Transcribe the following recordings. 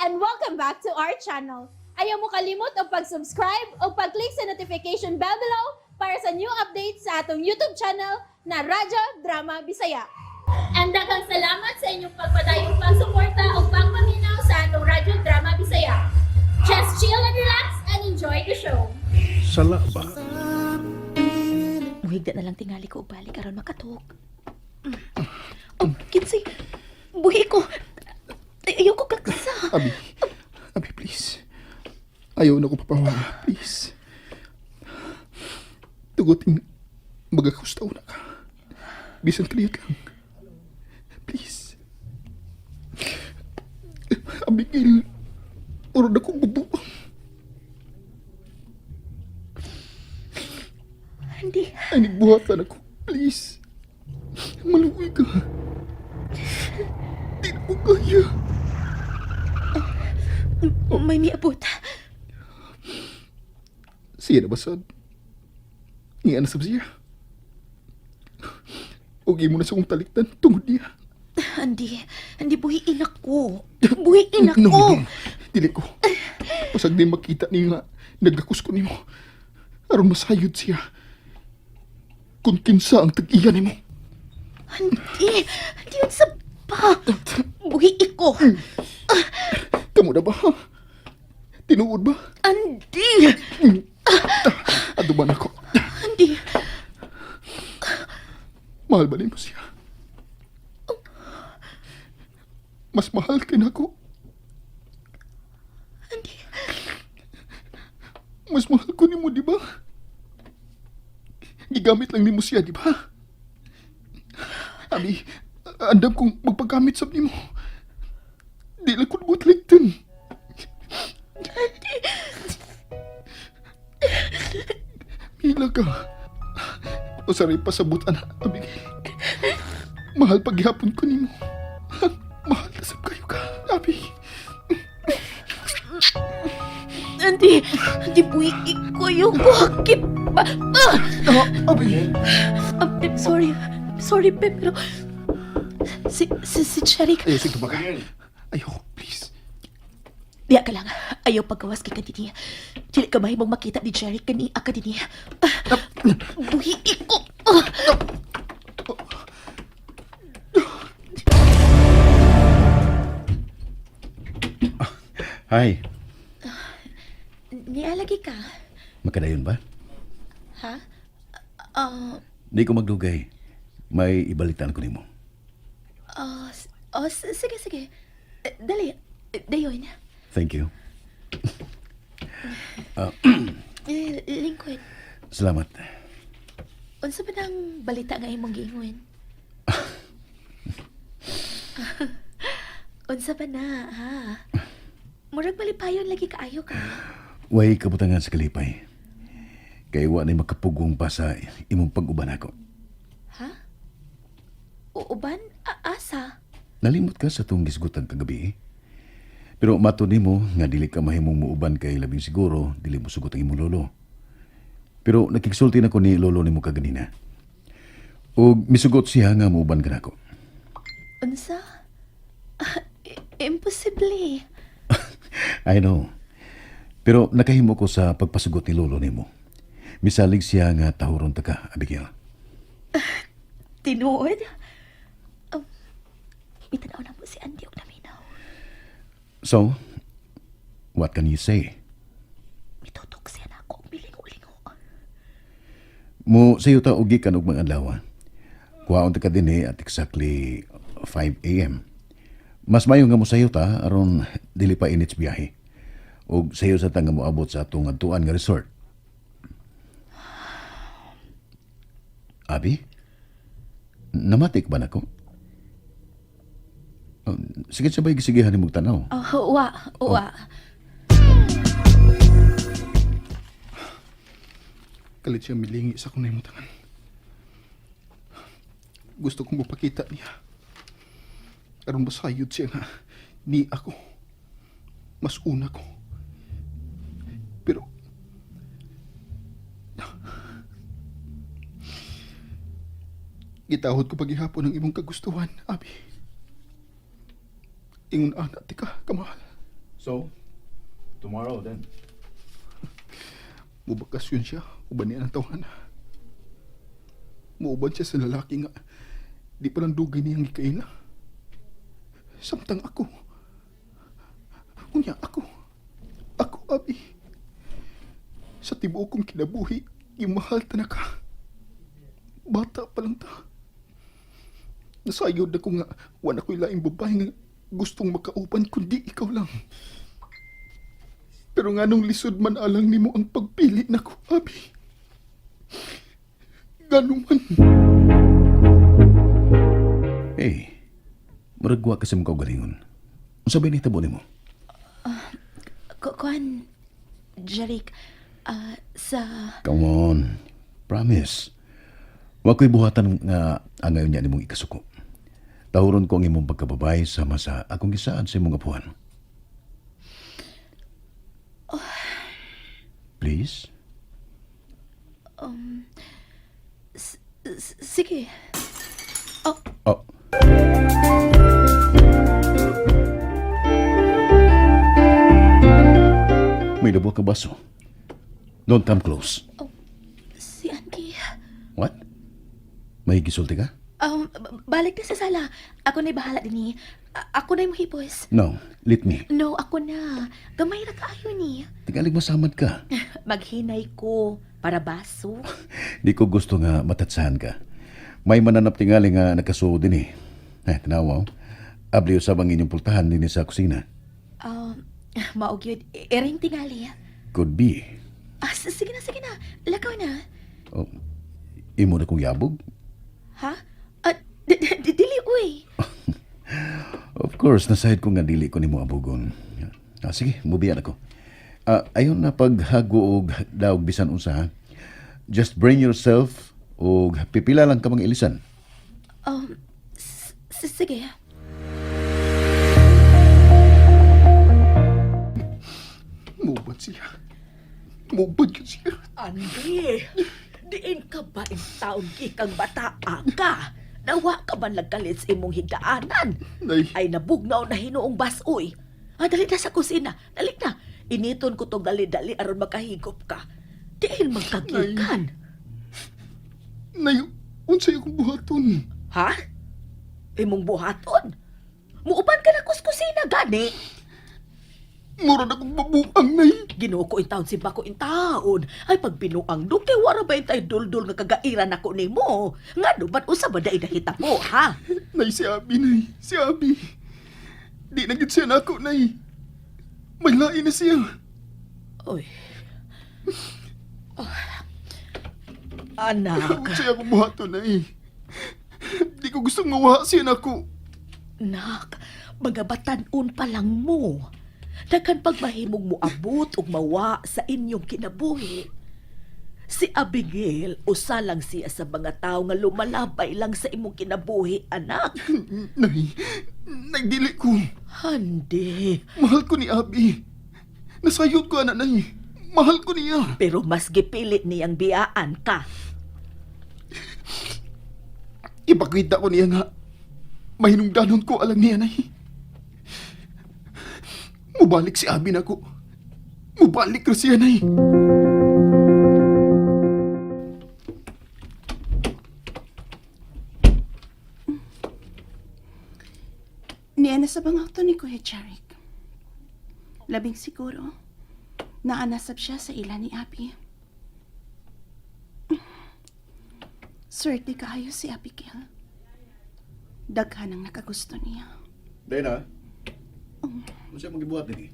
and welcome back to our channel. Ayaw mo kalimot o pag-subscribe o pag-click sa notification bell below para sa new updates sa atong YouTube channel na Radyo Drama Bisaya. And daghang salamat sa inyong pagpadayong pagsuporta o pagpaminaw sa atong Radyo Drama Bisaya. Just chill and relax and enjoy the show. Sala ba? Muhigda na lang tingali ko balik aron makatok. Oh, kinsay. Buhi ko. Ayaw ko kakasa. Abi, please. Ayaw na ko papawala, please. Tugutin, magakustaw na ka. Bisan kaliyat lang. Please. Abigail, uro na kong bubuang. Hindi. Ay, nagbuhatan ako. Please. Maluwi ka. Di na ko kaya. May miabot. Siya na basad. Nga na siya. Huwag mo na sa kong taliktan tungod niya. Hindi buhi inak ko. Buhi inak ko. No. Dili ko. Pasag din makita niya nga, naglakus ko niyo. Aron masayod siya. Kung kinsa ang tag-iya ni mo. Hindi yun sa pa. Buhi iko. Kamu na ba, ha? Tinuod ba? Hindi. Aduman ako. Hindi. Mahal ba mo siya? Mas mahal ka na ako. Hindi. Mas mahal ko ni mo, di ba? Gigamit lang ni mo siya, di ba? Abi, andam kong magpagamit sa ni mo. Di lang ko nabuot ligtan. Mila ka. O saray pasabutan, Abigail. Mahal paghihapon ko ni mo. Mahal na sab kayo ka, Abi. Hindi buhi iko yung buhakip pa. Abi. I'm sorry. Sorry, Pe, pero si Cherry. Ayaw, sige tumaga. Ayaw, please. Diya ka lang. Ayaw paggawas kay kanini. Dili ka mahimong makita ni Cherry kani akadini. Buhi iko. Hi, Nialagi ka? makadayon ba? Ha? Di ko magdugay. May ibalitan ko nimo. Sige. Dali. Dayon. Thank you. Lingkod. Salamat. Unsa ba nang balita nga imong giingon? Unsa ba na, ha? Murag malipayon lagi kaayo ka. Way kabutangan sa kalipay. Kay wa na makapugong pa sa imong pag-uban ako. Ha? Uban? Asa? Nalimot ka sa tong gisgutan kagabi. Pero mato nimo nga dili ka mahimong muuban kay labing siguro dili mo sugot ang imong lolo. Pero nakiksulti na ko ni lolo nimo kaganina. Og misugot siya nga muuban ka nako. Unsa? Imposible. I know. Pero nakahimo ko sa pagpasugot ni lolo nimo. Misalig siya nga tahuron ta ka, Abigail. Tinuod? Itanaw na mo si Andy og naminaw. So, what can you say? Mitutok siya na ako og bilingo-lingo. Mo sayo ta ugi kan og mga adlaw. Kuhaon ta ka dinhi at exactly 5 a.m. Mas mayo nga mo sayo ta aron dili pa init sa biyahe. Og sayo sa ta nga moabot sa atong adtuan nga resort. Abi? Namatik ba nako? Sige sabay gisigihan ni mong tanaw. Uwa. Kalit siya milingi sa kunay mo tangan. Gusto kong mapakita niya. Aron masayod siya nga. Ni ako. Mas una ko. Pero gitahod ko paghihapon ng imong kagustuhan, Abi. Ingon ana, tika, kamahal. So, tomorrow then. Mubakasyon siya, uban niya ng tawahan. Muuban siya sa lalaki nga, di pa lang dugay niyang ikaila. Samtang ako. Unya ako, Abi. Sa tibuok kong kinabuhi, imahal ta na ka. Bata pa lang ta. Nasayod na ko nga, wala ko'y laing babae nga gustong makaupan kundi ikaw lang. Pero nga nung lisod man alang nimo ang pagpili na ko, Abi. Ganun man. Hey, maragwa kasi mo kaugalingon. Ang sabi ni tabo nimo? Kuan, Jeric, sa... Come on. Promise. Wa ko'y buhatan nga angayon niya nimong ikasuko. Tahuron ko ang imong pagkababay sama sa akong gisaan sa imong apuhan. Please? Sige. Oh, Oh. May labo ka baso. Don't come close. si Angie. What? May gisulti ka? Balik na sa sala. Ako na'y bahala din ni. Ako na'y mahipos. No, let me. No, ako na. Gamay na kaayo ni. Tigalig masamad ka. Maghinay ko para baso. Di ko gusto nga matatsahan ka. May mananap tingali nga nakasuod din eh. Tinawa. Abli usab ang inyong pultahan din sa kusina. Maugyod. Ering tingali. Could be. Sige na. Lakaw na. Oh, imo na kong yabog? Ha? Dili, uy. Of course, nasahid ko nga dili ko ni mo abugon. Sige, mubiyan ako. Ayon na paghago og daog bisan unsa ha. Just bring yourself og pipila lang ka mga ilisan. Sige. Mubad siya. Mubad yun siya. Andi, diin ka ba ang taon kikang bataa ka? Nawa ka man lagkalit sa imong higdaanan. Nay. Ay nabugnaw na hinuong basoy. Dali na sa kusina. Dali na. Initon ko tong dali-dali aron makahigop ka. Diin magkagikan. Nay, unsay akong buhaton. Ha? Imong buhaton? Muuban ka na kuskusina, gani? Mura na akong mabuang, Nay. Ginoo ko in taon si Bako in taon. Ay pag binuang do kay wara ba tay duldul nga kagairan ako nimo. Nga do ba't usa ba dai nahita mo, ha? Nay, si Abi, Nay. Si Abi. Di na gid siya na ako, Nay. May lain na siya. Oy. Anak. Unsay akong buhaton, Nay. Di ko gustong mawa siya na ako. Nak, mga batanon pa lang mo. Daghan pagmahimong moabot ug mawa sa inyong kinabuhi. Si Abigail, usa lang siya sa mga tao nga lumalabay lang sa imong kinabuhi, anak. Nay, nagdili ko. Handi. Mahal ko ni Abi. Nasayod ko, anak, Nay. Mahal ko niya. Pero mas gipilit niyang biyaan ka. Ipakita ko niya nga. Mahinungdanon ko alam niya, Nay. Mubalik si Abi na ko. Mubalik ko siya, Nay. Niana sa bangauto ni Kuya Jeric. Labing siguro, naanasab siya sa ila ni Abi. Swerte kaayo si Abigail. Daghan ang nakagusto niya. Dena, ano siya magibuhat din eh?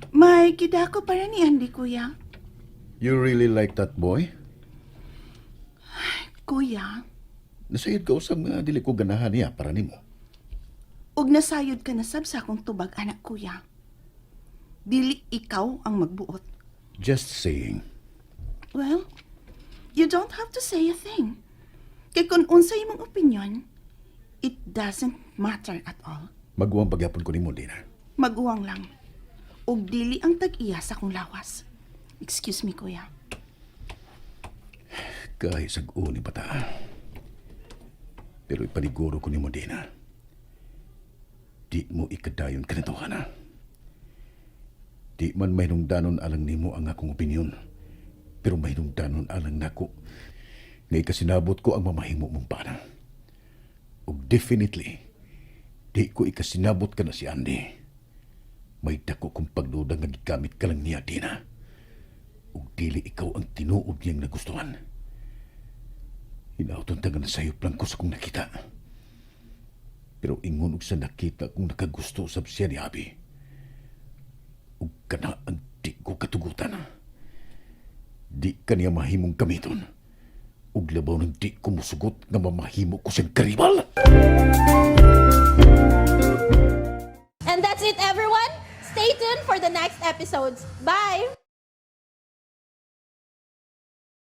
May gidako para ni Andy, Kuya. You really like that boy? Kuya, Nasayod ka usab nga dili ko ganahan niya para nimo. ug nasayod ka na sab sa akong tubag, anak, Kuya. Dili ikaw ang magbuot. Just saying. Well, you don't have to say a thing. Kay kung unsay imong opinion, it doesn't matter at all. Magwang pagyapon ko nimo, Dina. Maguwang lang. Ug dili ang tag-iya sa kong lawas. Excuse me, Kuya. Kahit sag-uni bata. Pero ipaniguro ko nimo, Dina. Di mo ikadayon ka na to, ha na. Di man may danon alang nimo ang akong opinyon. Pero may danon alang nako. Ngay kasinabot ko ang mamahimo mong pana. Ug definitely, di ko ikasinabot ka na si Andy. May dako kong pagduda nga gigamit ka lang niya, Dina. Ug dili ikaw ang tinuod niyang nagustuhan. Hinauton taga na sayop lang ko sa kong nakita. Pero ingon og sa nakita kung nakagusto sab siya ni Abi. Ug kana ang di ko katugutan. Di kaniya mahimong gamiton. Ug labaw ng di ko musugot nga mamahimo ko siyang karibal. And that's it, everyone. Stay tuned for the next episodes. Bye!